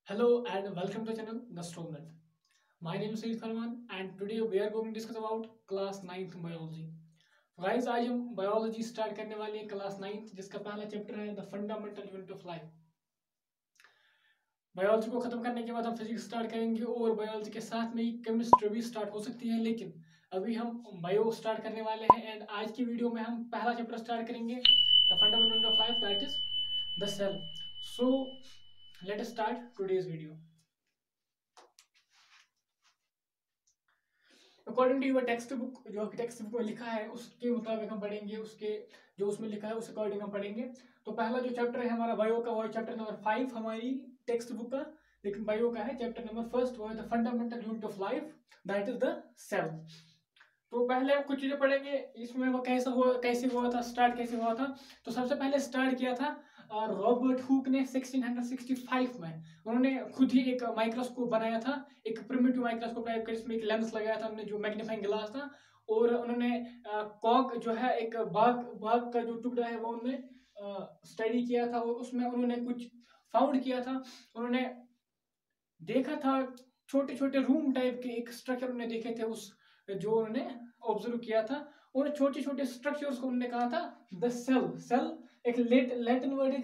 Hello and welcome to the channel Gastronomy. My name is Saeed Farman and today we are going to discuss about class 9th biology. Guys, आज हम biology start करने वाले हैं class 9th जिसका पहला chapter है the fundamental unit of life. Biology को खत्म करने के बाद हम फिजिक्स स्टार्ट करेंगे और बायोलॉजी के साथ में ही केमिस्ट्री भी स्टार्ट हो सकती है, लेकिन अभी हम बायो स्टार्ट करने वाले हैं एंड आज की वीडियो में हम पहला चैप्टर स्टार्ट करेंगे the fundamental unit of life that is the cell. So let us start today's video. According to your textbook, जो आपकी टेक्स्ट बुक में लिखा है उसके मुताबिक हम पढ़ेंगे, उसके जो उसमें लिखा है उस अकॉर्डिंग हम पढ़ेंगे. तो पहला जो चैप्टर है हमारा बायो का वो है चैप्टर नंबर 5 हमारी टेक्स्ट बुक का, लेकिन बायो का है चैप्टर नंबर फर्स्ट, वो है the fundamental unit of life that is the cell. तो पहले हम कुछ चीजें पढ़ेंगे इसमें वो कैसे हुआ था, स्टार्ट कैसे हुआ था. तो सबसे पहले स्टार्ट किया था रॉबर्ट हुक ने 1665 में. उन्होंने खुद ही एक माइक्रोस्कोप बनाया था, एक प्रिमिटिव माइक्रोस्कोप टाइप का, जिसमें एक लेंस लगाया था उन्होंने जो मैग्नीफाइंग ग्लास था, और उन्होंने कॉक जो है एक बाग का जो टुकड़ा है वो उन्होंने स्टडी किया था और उसमें उन्होंने कुछ फाउंड किया था. उन्होंने देखा था छोटे छोटे रूम टाइप के एक स्ट्रक्चर उन्होंने देखे थे, उस जो उन्होंने ऑब्जर्व किया था उन छोटे छोटे स्ट्रक्चर्स को उन्होंने कहा था द सेल. सेल एक लैटिन वर्ड है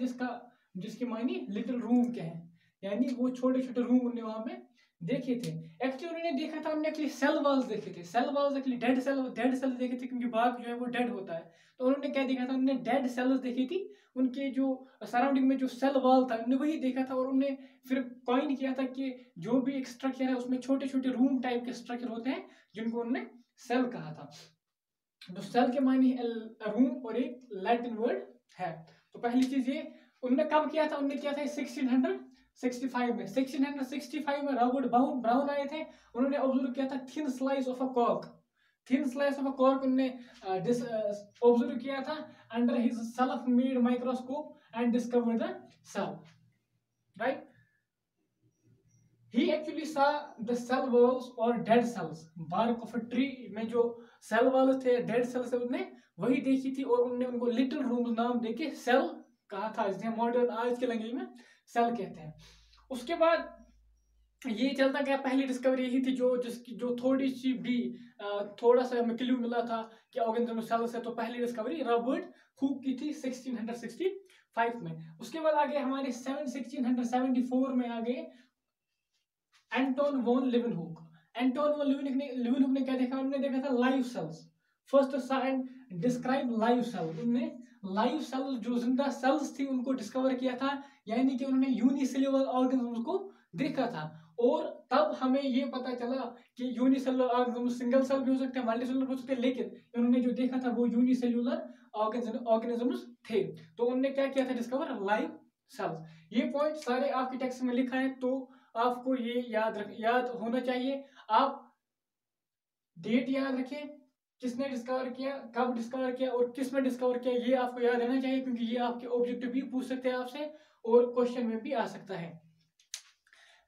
जिसके मायने लिटिल रूम के हैं, यानी वो छोटे छोटे रूम उन्होंने वहां पे देखे थे. एक्चुअली उन्होंने देखा था, उन्होंने एक्चुअली सेल वॉल्स देखे थे. Cell walls actually dead cell देखे थे, क्योंकि बाग जो है वो डेड होता है. तो उन्होंने क्या देखा था, उन्होंने डेड सेल्स देखी थी, उनके जो सराउंडिंग में जो सेल वॉल था उन्होंने वही देखा था. और उन्होंने फिर कॉइन किया था कि जो भी एक स्ट्रक्चर है उसमें छोटे छोटे रूम टाइप के स्ट्रक्चर होते हैं जिनको उन्होंने सेल कहा था. तो सेल के मायने रूम और एक लैटिन वर्ड है. तो पहली चीज ये उन्होंने कब किया था, उन्होंने किया था 1665 में. 1665 में रॉबर्ट ब्राउन आए थे. उन्होंने ऑब्जर्व किया था thin slice of a cork. Thin slice of a cork उन्होंने ऑब्जर्व किया था under his self made microscope and discovered the cell. Right. He actually saw the cell walls or dead cells. bark of a tree में जो cell walls थे, dead cells थे, उन्होंने वही देखी थी और उन्होंने उनको लिटिल रूम नाम देके सेल कहा था, जिसे मॉडर्न आज के लैंग्वेज में सेल कहते हैं. उसके बाद ये चलता गया, पहली डिस्कवरी यही थी जो थोड़ी सी भी थोड़ा सा हमें क्लू मिला था कि ऑर्गेनिज्म सेल्स है. तो पहली डिस्कवरी रॉबर्ट हुक की थी 1665 में. उसके बाद आगे हमारे 1674 में आगे एंटोन वॉन लिवनहुक. एंटोन वॉन लिवनहुक ने क्या देखा, उन्होंने देखा था लाइव सेल्स. फर्स्ट सा एंड डिस्क्राइब लाइव सेल. उन्होंने लाइव सेल जो जिंदा सेल्स थी उनको डिस्कवर किया था, यानी कि उन्होंने यूनिसेल्युलर ऑर्गेनिज्म को देखा था. और तब हमें ये पता चला कि यूनिसेल्युलर ऑर्गेनिज्म सिंगल सेल भी हो सकते हैं, मल्टीसेल्युलर हो सकते हैं, लेकिन उन्होंने जो देखा था वो यूनिसेल्युलर ऑर्गेनिजम्स थे. तो उन्होंने क्या किया था, डिस्कवर लाइव सेल्स. ये पॉइंट सारे आपके टेक्स्ट में लिखा है, तो आपको ये याद होना चाहिए. आप डेट याद रखें, किसने डिस्कवर किया, कब डिस्कवर किया और किसने डिस्कवर किया, ये आपको याद रहना चाहिए, क्योंकि ये आपके ऑब्जेक्टिव भी पूछ सकते हैं आपसे और क्वेश्चन में भी आ सकता है.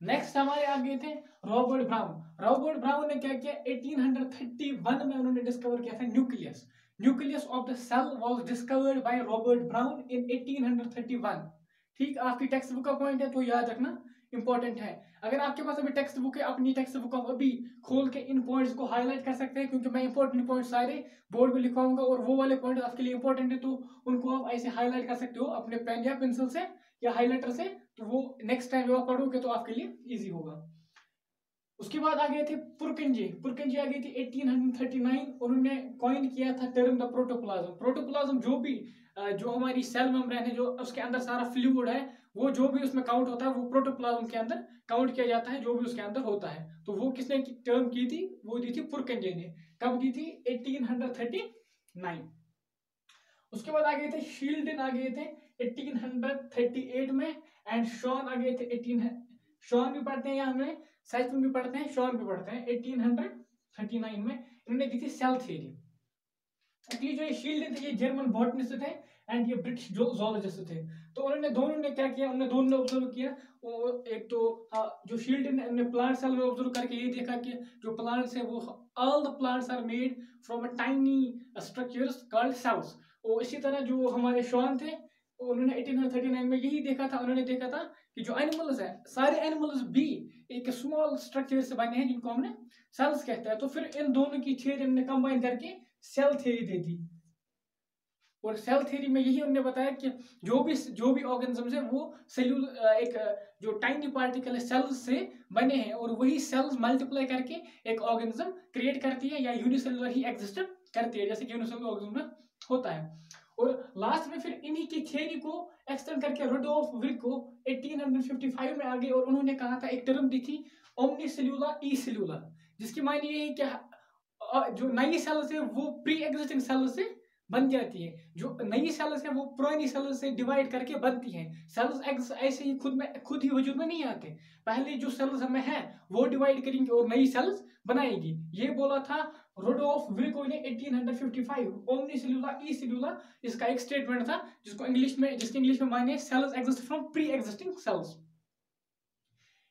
नेक्स्ट हमारे आगे थे रॉबर्ट ब्राउन. रॉबर्ट ब्राउन ने क्या किया, 1831 में उन्होंने डिस्कवर किया था nucleus of the cell was discovered by Robert Brown in 1831. ठीक, आपकी टेक्स्ट बुक का पॉइंट है तो याद रखना इंपॉर्टेंट है. अगर आपके पास अभी टेक्स्ट बुक है, अपनी टेक्स्ट बुक आप अभी खोल के इन पॉइंट्स को हाईलाइट कर सकते हैं, क्योंकि मैं इंपॉर्टेंट पॉइंट सारे बोर्ड में लिखवाऊंगा और वो वाले पॉइंट आपके लिए इंपॉर्टेंट है, तो उनको आप ऐसे हाईलाइट कर सकते हो अपने पेन या पेंसिल से या हाईलाइटर से. तो वो नेक्स्ट टाइम जब आप पढ़ोगे तो आपके लिए इजी होगा. उसके बाद आ गए थे पुरकिंजे आ गई थी 1839. उन्होंने कॉइन किया था टर्म द प्रोटोप्लाज्म जो हमारी सेल मेम्ब्रेन है, जो उसके अंदर सारा फ्लूइड है, वो जो भी उसमें काउंट होता है वो प्रोटोप्लाज्म के अंदर काउंट किया जाता है, जो भी उसके अंदर होता है. तो वो किसने टर्म की थी, वो दी थी पुरकिंजे ने. कब दी थी, 1839. उसके बाद आ गए थे शील्डन, आ गए थे 1838 में. एंड शॉन आ गए थे 18, शॉन भी पढ़ते हैं या हमें साइफन भी पढ़ते हैं, शॉन भी पढ़ते हैं. 1839 में इन्होंने दी थी सेल थियरी. एक्चुअली जो ये शील्डन थे ये जर्मन बॉटनिस्ट थे एंड ये ब्रिटिश जोलॉजिस्ट थे. तो उन्होंने दोनों ने क्या किया, उन्होंने दोनों ने ऑब्जर्व किया. एक तो जो शील्डन ने प्लांट सेल में ऑब्जर्व करके ये देखा कि जो प्लांट्स है वो all the plants are made from a tiny structures called cells. और इसी तरह जो हमारे शॉन थे उन्होंने 1839 में यही देखा था. उन्होंने देखा था कि जो एनिमल्स है सारे एनिमल्स भी एक स्मॉल स्ट्रक्चर से बने हैं जिनको हमने सेल्स कहते हैं। तो फिर इन दोनों की थ्योरी हमने कंबाइन करके सेल थ्योरी दे दी। और सेल थ्योरी में यही उन्होंने बताया कि जो भी ऑर्गेनिजम्स है वो एक जो टाइनी पार्टिकल है सेल्स से बने हैं, और वही सेल्स मल्टीप्लाई करके एक ऑर्गेनिज्म क्रिएट करती है या यूनिसेलुलर ही एग्जिस्ट करती है, जैसे कि यूनिसेलुलर ऑर्गेनिज्म में होता है। और लास्ट में फिर इन्हीं की थ्योरी को एक्सटेंड करके रुडोल्फ विर्को 1855 में आ गए और उन्होंने कहा था, एक टर्म दी थी ओमनीसेल्युलर ई सेल्युलर, जिसकी मायने ये है कि जो नई सेल्स है वो प्री एग्जिस्टिंग सेल्स से बन जाती है, जो नई सेल्स है वो पुरानी सेल्स से डिवाइड करके बनती हैं। सेल्स ऐसे ही खुद ही वजूद में नहीं आते, पहले जो सेल्स हमें है वो डिवाइड करेंगे और नई सेल्स बनाएगी। ये बोला था रुडोल्फ विर्को ने 1855। ओमनीसेल्युलर ई सेल्युलर इसका एक स्टेटमेंट था जिसके इंग्लिश में मायने cells exist from pre existing cells.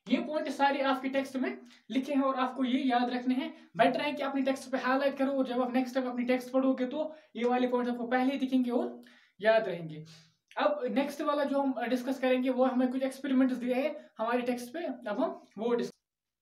ये पॉइंट सारे आपके टेक्स्ट में लिखे हैं और आपको ये याद रखने हैं। बेटर है कि अपने टेक्स्ट पे हाईलाइट करो, और जब आप नेक्स्ट टाइम अपनी टेक्स्ट पढ़ोगे तो ये वाले पॉइंट आपको पहले ही दिखेंगे और याद रहेंगे। अब नेक्स्ट वाला जो हम डिस्कस करेंगे वो हमें कुछ एक्सपेरिमेंट्स दिए हैं हमारे टेक्स्ट पे, अब हम वो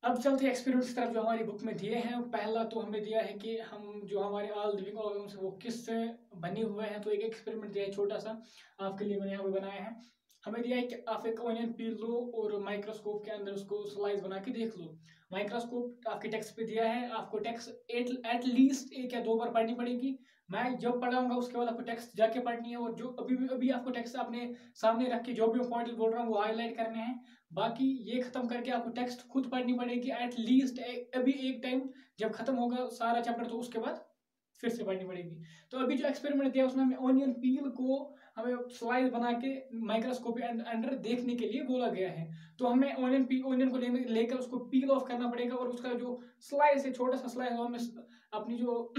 अब चलते हैं एक्सपेरिमेंट्स की तरफ जो हमारी बुक में दिए हैं। पहला तो हमने दिया है कि हम जो हमारे ऑल लिविंग ऑर्गन्स वो किससे बने हुए हैं, तो एक एक्सपेरिमेंट दिया है छोटा सा आपके लिए मैंने यहाँ पे बनाया है। हमें दिया है कि आप एक ऑनियन पील लो और माइक्रोस्कोप के अंदर उसको स्लाइस बना के देख लो। माइक्रोस्कोप आपके टेक्स्ट पे दिया है, आपको टेक्स्ट एटलीस्ट 1 या 2 बार पढ़नी पड़ेगी। मैं जब पढ़ाऊंगा उसके बाद आपको टेक्स्ट जाके पढ़नी है, और जो अभी आपको टेक्स्ट अपने सामने रख के जो भी पॉइंट बोल रहा हूँ वो हाईलाइट करने हैं। बाकी ये खत्म करके आपको टेक्स्ट खुद पढ़नी पड़ेगी एटलीस्ट अभी एक टाइम, जब खत्म होगा सारा चैप्टर तो उसके बाद फिर से पढ़नी पड़ेगी। तो अभी जो एक्सपेरिमेंट दिया उसमें हमें ऑनियन पील को हमें स्लाइस बना के माइक्रोस्कोप के अंदर देखने के लिए बोला गया है। तो हमें ऑनियन को लेकर उसको पील ऑफ करना पड़ेगा, और उसका जो स्लाइस है छोटा सा स्लाइस हमें अपनी जो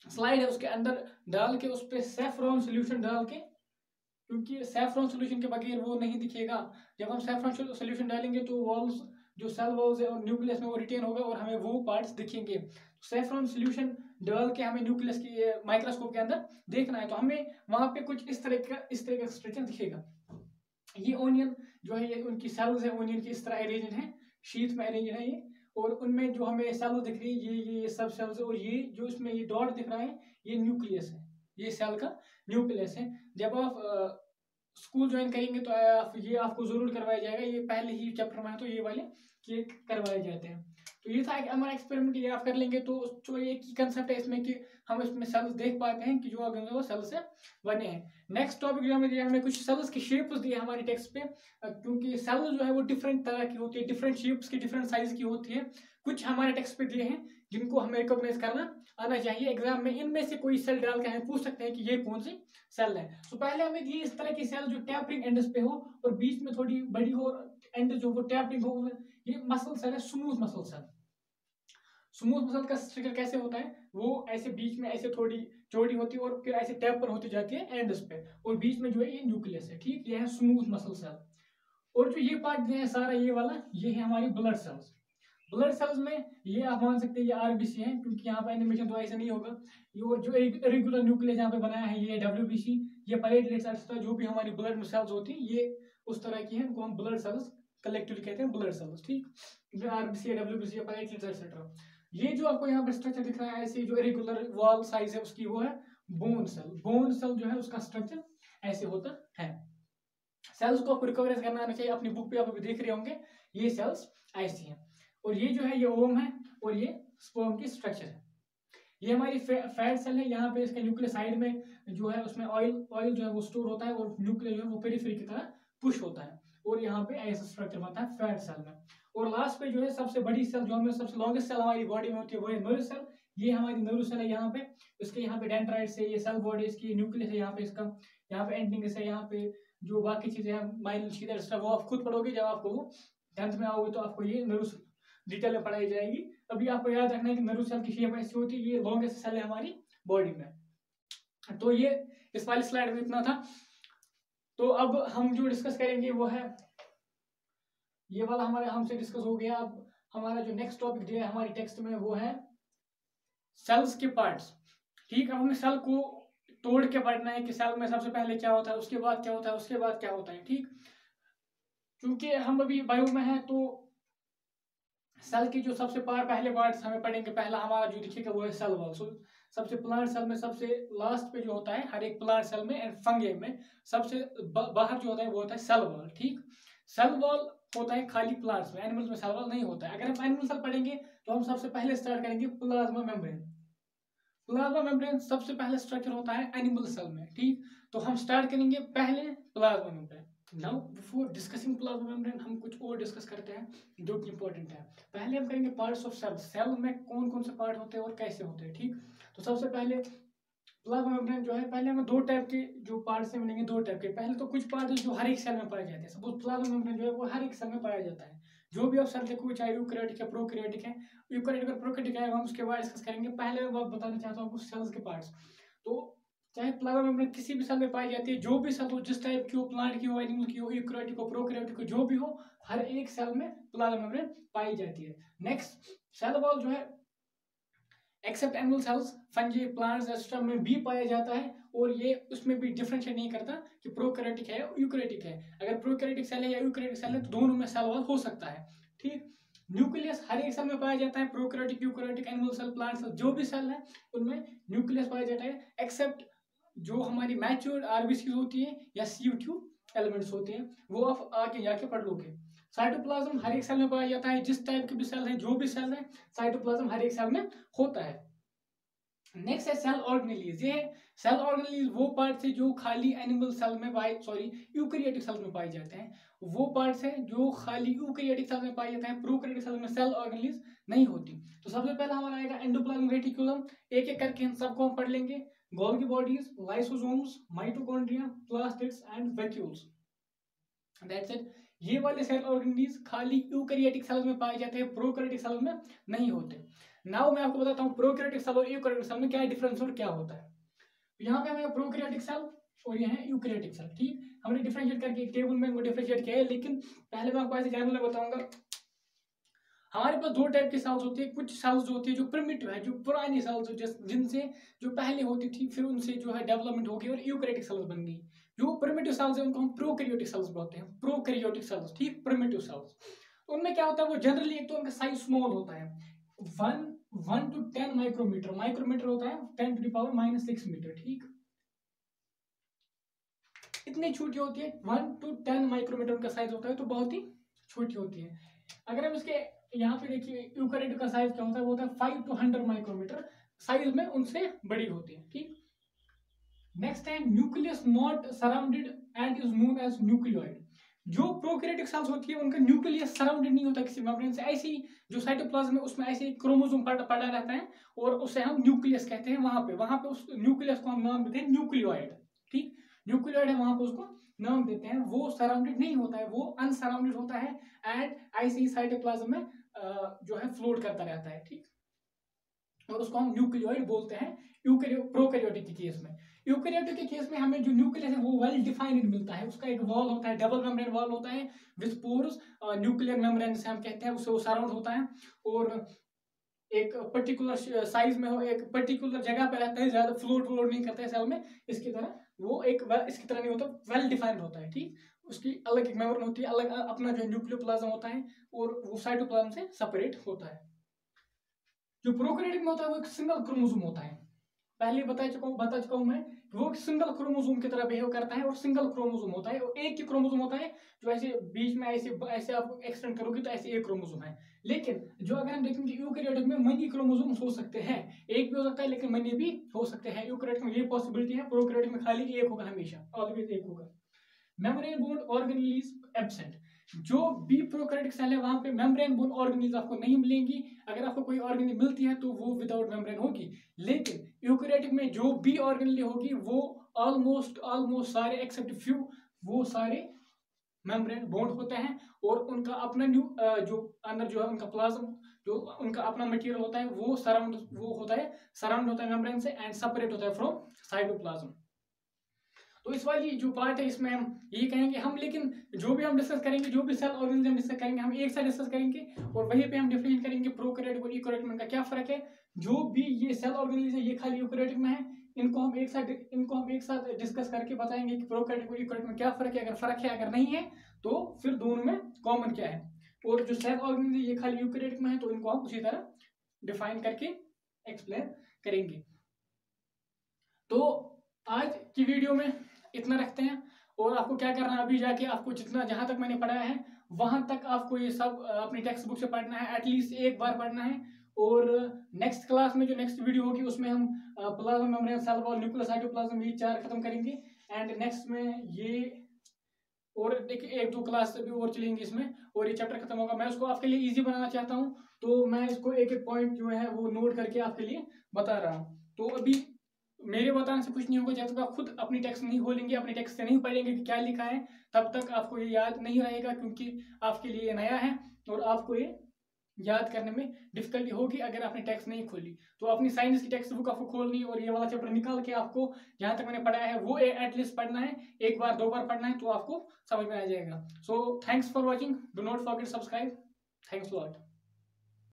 स्लाइड है उसके अंदर डाल के उस पर सैफरॉन सोल्यूशन डाल के, क्योंकि सैफरॉन सोल्यूशन के बगैर वो नहीं दिखेगा। जब हम सैफरॉन सोल्यूशन डालेंगे तो वॉल्स जो सेल वॉल्स है और न्यूक्लियस में वो रिटेन होगा और हमें वो पार्ट्स दिखेंगे। सैफरॉन सोल्यूशन डाल के हमें न्यूक्लियस की माइक्रोस्कोप के अंदर देखना है, तो हमें वहां पे कुछ इस तरह का स्ट्रक्चर दिखेगा। ये ओनियन जो है ये उनकी सेल्स है, ओनियन की इस तरह अरेंज है, शीट में अरेंज है ये, और उनमें जो हमें सेल्स दिख रही है ये सब सेल्स है, और ये जो इसमें ये डॉट दिख रहा है ये न्यूक्लियस है, ये सेल का न्यूक्लियस है। जब आप स्कूल ज्वाइन करेंगे तो ये आपको जरूर करवाया जाएगा, ये पहले ही चैप्टर में है तो ये वाले ये करवाए जाते हैं। तो ये था कि हमारा एक्सपेरिमेंट ये आप कर लेंगे तो जो एक ही कंसेप्ट है इसमें कि हम इसमें सेल्स देख पाते हैं कि जो ऑर्गन है वो सेल से बने हैं। नेक्स्ट टॉपिक जो हमें दिया, हमें कुछ सेल्स की शेप्स दी है हमारे टेक्स्ट पे, क्योंकि सेल जो है वो डिफरेंट तरह की होती है, डिफरेंट शेप्स की, डिफरेंट साइज की होती है। कुछ हमारे टेक्स्ट पे दिए हैं जिनको हमें रिकॉग्नाइज करना आना चाहिए। एग्जाम में इनमें से कोई सेल डाल के हमें पूछ सकते हैं कि ये कौन सी सेल है। तो पहले हमें दिए इस तरह की सेल जो टैपरिंग एंड्स पे हो और बीच में थोड़ी बड़ी हो, एंड जो वो टैपरिंग हो, ये मसल सेल है, smooth muscle cell. Smooth muscle का स्ट्रक्चर कैसे होता है, वो ऐसे बीच में ऐसे थोड़ी चौड़ी होती है और फिर ऐसे टैपर होती जाती है एंड्स पे, और बीच में जो है ये न्यूक्लियस है, ठीक, ये है स्मूथ मसल सेल। और जो ये पार्ट है सारा ये वाला, ये है हमारी ब्लड सेल्स। ब्लड सेल्स में ये आप मान सकते हैं ये आरबीसी है, क्योंकि यहाँ पे एनिमेशन तो ऐसा नहीं होगा। ये और जो रेगुलर न्यूक्लियस यहाँ पे बनाया है ये डब्ल्यूबीसी, ये प्लेटलेट्स एक्स्ट्रा जो भी हमारी ब्लड में सेल्स होती है ये उस तरह की है, उनको हम ब्लड सेल्स कलेक्टिवली कहते हैं ब्लड सेल्स, ठीक। RBC, WBC, platelets etcetera. ये जो आपको यहाँ पे स्ट्रक्चर दिख रहा है ऐसे जो रेगुलर वॉल साइज है उसकी, वो है बोन सेल। बोन सेल जो है उसका स्ट्रक्चर ऐसे होता है। सेल्स को आपको रिकॉग्नाइज करना आना चाहिए, अपनी बुक पे आप अभी देख रहे होंगे ये सेल्स ऐसी हैं। और ये जो है ये ओवम है और ये स्पर्म की स्ट्रक्चर है। ये हमारी फैट सेल है, यहाँ पे इसके न्यूक्लियस साइड में जो है उसमें ऑयल जो है वो स्टोर होता है, और न्यूक्लियस जो है वो पेरिफेरी की तरह पुश होता है, और यहाँ पे ऐसा स्ट्रक्चर बनता है फैट सेल में। और लास्ट पे जो है सबसे बड़ी सेल जो हमें सबसे लॉन्गेस्ट सेल हमारी बॉडी में होती है वो है नर्व सेल। ये हमारी नर्व सेल है, यहाँ पे इसके यहाँ पे डेंड्राइट्स है, ये सेल बॉडी इसकी न्यूक्लियस है, यहाँ पे इसका यहाँ पे एंडिंग्स है, यहाँ पे जो बाकी चीजें हैं माइलिन वो आप खुद पढ़ोगे जब आपको वो 10th में आओगे तो आपको ये नर्व डिटेल में पढ़ाई जाएगी। अभी आपको याद रखना है कि नर्व सेल की शेप ऐसी होती है, ये लॉन्गेस्ट सेल है हमारी बॉडी में। तो ये इस वाली स्लाइड में इतना था। तो अब हम जो डिस्कस करेंगे वो है ये वाला हमारे हमसे डिस्कस हो गया। अब हमारा जो नेक्स्ट टॉपिक दिया है हमारी टेक्स्ट में वो है सेल्स के पार्ट्स, ठीक है। हमें सेल को तोड़ के पढ़ना है कि सेल में सबसे पहले क्या होता है, उसके बाद क्या होता है, उसके बाद क्या होता है, ठीक। क्योंकि हम अभी बायो में हैं तो सेल की जो सबसे पहले पार्ट हमें पढ़ेंगे, पहला हमारा जो दिखेगा वो है सेल वॉल। सबसे प्लांट सेल में सबसे लास्ट पे जो होता है हर एक प्लांट सेल में एंड फंगे में सबसे बाहर जो होता है वो होता है सेल वॉल। ठीक, सेल वॉल होता है खाली प्लांट्स में, एनिमल्स में सेल वॉल नहीं होता है। अगर हम एनिमल सेल पढ़ेंगे तो हम सबसे पहले स्टार्ट करेंगे प्लाज्मा मेम्ब्रेन। प्लाज्मा मेम्ब्रेन सबसे पहले स्ट्रक्चर होता है एनिमल सेल में। ठीक, तो हम स्टार्ट करेंगे पहले plasma membrane. Now before discussing plasma membrane हम कुछ और डिस्कस करते हैं जो कि इंपॉर्टेंट है। पहले हम करेंगे पार्ट्स ऑफ सेल, सेल में कौन कौन से पार्ट होते हैं और कैसे होते हैं। ठीक, तो सबसे पहले प्लाज्मा मेम्ब्रेन जो है, पहले हमें दो टाइप के जो पार्ट से मिलेंगे, दो टाइप के। पहले तो कुछ पार्ट जो हर एक सेल में पाए जाते हैं। सपोज प्लाज्मा मेम्ब्रेन जो है वो हर एक सेल में पाया जाता है। जो भी आप सेल देखो चाहे यूकैरियोटिक है प्रोकैरियोटिक है, यूकैरियोटिक और प्रोकैरियोटिक है हम उसके बाद डिस्कस करेंगे। पहले मैं बताना चाहता हूँ आपको सेल्स के पार्ट्स। तो चाहे प्लाज्मा मेम्ब्रेन किसी भी सेल में पाई जाती है, जो भी सेल हो, जिस टाइप की हो, प्लांट की हो, एनिमल की हो, यूकैरियोटिक हो, प्रोकैरियोटिक हो, जो भी हो, हर एक सेल में प्लाज्मा मेम्ब्रेन पाई जाती है। नेक्स्ट, सेल वॉल जो है except animal cells, fungi, plants etcetera में भी पाया जाता है। और ये उसमें भी डिफरेंशिएट नहीं करता कि प्रोकैरियोटिक है यूकैरियोटिक है। अगर प्रोकैरियोटिक सेल है या यूकैरियोटिक सेल है तो दोनों में सेल वॉल हो सकता है। ठीक, न्यूक्लियस हर एक सेल में पाया जाता है, prokaryotic, eukaryotic, animal cell, plant cell, जो भी सेल है उनमें न्यूक्लियस पाया जाता है। एक्सेप्ट जो हमारी मैच्योर्ड आरबीसी होती है या CO2 एलिमेंट्स होते हैं, वो आप आगे जाके पढ़ लोगे। साइटोप्लाज्म हर एक सेल में पाया जाता है, जिस टाइप के भी सेल है, जो भी सेल है, साइटोप्लाज्म हर एक सेल में होता है। नेक्स्ट है सेल ऑर्गेनेलीज। ये सेल ऑर्गेनेलीज वो पार्ट्स है जो खाली एनिमल सेल में यूकैरियोटिक सेल में पाए जाते हैं। वो पार्ट्स है जो खाली यूकैरियोटिक सेल में पाए जाते हैं, प्रोकैरियोटिक सेल में सेल ऑर्गेनेलीज नहीं होती। तो सबसे पहला हमारा आएगा एंडोप्लाज्मिक रेटिकुलम। एक एक करके इन सबको हम पढ़ लेंगे। Golgi bodies, lysosomes, mitochondria, plastids and vacuoles. That's it. ये वाले सेल ऑर्गेनेलीज खाली यूकैरियोटिक सेल में पाए जाते हैं, प्रोकैरियोटिक सेल में नहीं होते। नाउ मैं आपको बताता हूँ प्रोकैरियोटिक सेल और यूकैरियोटिक सेल में क्या डिफरेंस और क्या होता है। तो यहाँ पे हमें प्रोकैरियोटिक सेल और ये है यूकैरियोटिक सेल। ठीक, हमने डिफरेंशिएट करके एक टेबल में इनको डिफरेंशिएट किया है, लेकिन पहले मैं आपको ऐसे जानने बताऊंगा। हमारे पास दो टाइप के सेल्स होती है। कुछ सेल्स जो होती है जो प्रिमिटिव है, जो पुरानी सेल्स जिनसे जो पहले होती थी, फिर उनसे जो है डेवलपमेंट हो गई और यूकैरियोटिक सेल्स बन गई। जो प्रिमिटिव सेल्स है उनको हम प्रोकैरियोटिक सेल्स बोलते हैं, प्रोकैरियोटिक सेल्स। ठीक, प्रिमिटिव सेल्स। उनमें क्या होता है, वो जनरली एक तो उनका साइज स्मॉल होता है, 1 to 10 माइक्रोमीटर। माइक्रोमीटर होता है 10⁻⁻6 मीटर। ठीक, इतनी छोटी होती है, 1 to 10 माइक्रोमीटर उनका साइज होता है, तो बहुत ही छोटी होती है। अगर हम इसके यहाँ पे देखिए यूकैरियोट का साइज क्या होता है, वो होता है 5 to 100 माइक्रोमीटर साइज में उनसे बड़ी होती है। ठीक, नेक्स्ट है nucleus not surrounded and is known as nucleoid. जो प्रोकैरियोटिक सेल्स होती है उनका न्यूक्लियस सराउंडेड नहीं होता किसी मेम्ब्रेन से, ऐसी जो साइटोप्लाज्म है उसमें ऐसे क्रोमोसोम पड़ा रहता है और उसे हम न्यूक्लियस कहते हैं। वहां पे उस न्यूक्लियस को हम नाम देते हैं न्यूक्लियोइड। ठीक, न्यूक्लियोइड है, वहां पे उसको नाम देते हैं। वो सराउंडेड नहीं होता है, वो अनसराउंडेड होता है एंड ऐसे ही साइटोप्लाज्म में जो है फ्लोट करता रहता है। ठीक, और उसको हम न्यूक्लियोइड बोलते हैं प्रोकैरियोटिक के केस में। यूकैरियोटिक के केस में हमें जो न्यूक्लियस है वो वेल डिफाइंड मिलता है। उसका एक वॉल होता है, डबल मेम्ब्रेन वॉल होता है विद पोर्स, न्यूक्लियर मेम्ब्रेन से हम कहते हैं, उससे वो सराउंड होता है और एक पर्टिकुलर साइज में हो, एक पर्टिकुलर जगह पे रहता है, ज्यादा फ्लोट नहीं करता है सेल में इसकी तरह। वो एक इसकी तरह नहीं होता, वेल डिफाइंड होता है। ठीक, उसकी अलग एक मेम्ब्रेन होती है, अलग अपना जो न्यूक्लियोप्लाज्म होता है और वो साइटोप्लाज्म से सेपरेट होता है। जो प्रोकैरियोटिक में होता है वो एक सिंगल क्रोमोसोम होता है। पहले बता चुका हूं मैं, वो सिंगल क्रोमोसोम की तरह बिहेव करता है और सिंगल क्रोमोसोम होता है और एक ही क्रोमोसोम होता है जो ऐसे बीच में ऐसे ऐसे आप एक्सटेंड करोगे तो ऐसे एक क्रोमोसोम है। लेकिन जो अगर हम देखेंगे यूकैरियोटिक में मनी क्रोमोसोम हो सकते हैं, एक भी हो सकता है लेकिन मनी भी हो सकते हैं। यूकैरियोटिक में ये पॉसिबिलिटी है, प्रोकैरियोटिक में खाली एक होगा, हमेशा ऑलवेज एक होगा। मेम्ब्रेन बोर्न ऑर्गेनेलीज एब्सेंट। जो बी प्रोकैरियोटिक सेल है वहां पे मेम्ब्रेन बोर्न ऑर्गेनेलीज आपको नहीं मिलेंगी। अगर आपको कोई ऑर्गेनेल मिलती है तो वो विदाउट मेम्ब्रेन होगी। लेकिन यूकैरियोटिक में जो बी ऑर्गेनेल होगी वो ऑलमोस्ट सारे एक्सेप्ट फ्यू वो सारे मेम्ब्रेन बोन्ड होते हैं और उनका अपना जो अंदर जो है उनका प्लाज्म, जो उनका अपना मटेरियल होता है वो सराउंड होता है मेम्ब्रेन से एंड सेपरेट होता है फ्रॉम साइटोप्लाज्म। तो इस वाली जो पार्ट है इसमें हम ये कहेंगे हम, लेकिन जो भी हम डिस्कस करेंगे, जो भी सेल ऑर्गेनिज्म डिस्कस करेंगे, हम एक साथ डिस्कस करेंगे और वहीं पे हम डिफरेंशिएट करेंगे प्रोकैरियोटिक और यूकैरियोटिक में का क्या फर्क है। जो भी ये सेल ऑर्गेनिज्म है ये खाली यूकैरियोटिक में है, इनको हम एक साथ डिस्कस करके बताएंगे कि प्रोकैरियोटिक और यूकैरियोटिक में क्या फर्क है। अगर फर्क है, अगर नहीं है तो फिर दोनों में कॉमन क्या है, और जो सेल ऑर्गेनिज्म ये खाली यूकेरियोटिक में है, तो इनको हम उसी तरह डिफाइन करके एक्सप्लेन करेंगे। तो आज की वीडियो में इतना रखते हैं, और आपको क्या करना है, अभी जाके आपको जितना जहां तक मैंने पढ़ाया है वहां तक आपको ये सब अपनी टेक्स्ट बुक से पढ़ना है, एटलीस्ट एक बार पढ़ना है। और नेक्स्ट क्लास में जो नेक्स्ट वीडियो होगी उसमें हम plasma membrane, cell wall, nucleus, cytoplasm, ये 4 खत्म करेंगे। एंड नेक्स्ट में ये और देखिए 1-2 क्लास भी और चलेंगी इसमें, और ये चैप्टर खत्म होगा। मैं उसको आपके लिए इजी बनाना चाहता हूँ, तो मैं इसको एक एक पॉइंट जो है वो नोट करके आपके लिए बता रहा हूँ। तो अभी मेरे बताने से कुछ नहीं होगा, जब तक आप खुद अपनी टेक्स्ट नहीं खोलेंगे, अपनी टेक्स्ट से नहीं पढ़ेंगे कि क्या लिखा है, तब तक आपको ये याद नहीं रहेगा, क्योंकि आपके लिए ये नया है और आपको ये याद करने में डिफिकल्टी होगी अगर आपने टेक्स्ट नहीं खोली। तो अपनी साइंस की टेक्स्ट बुक आपको खोलनी और ये वाला चैप्टर निकाल के आपको जहां तक मैंने पढ़ाया है वो एटलीस्ट पढ़ना है, एक बार 2 बार पढ़ना है, तो आपको समझ में आ जाएगा। So thanks for watching, do not forget subscribe, thanks lot.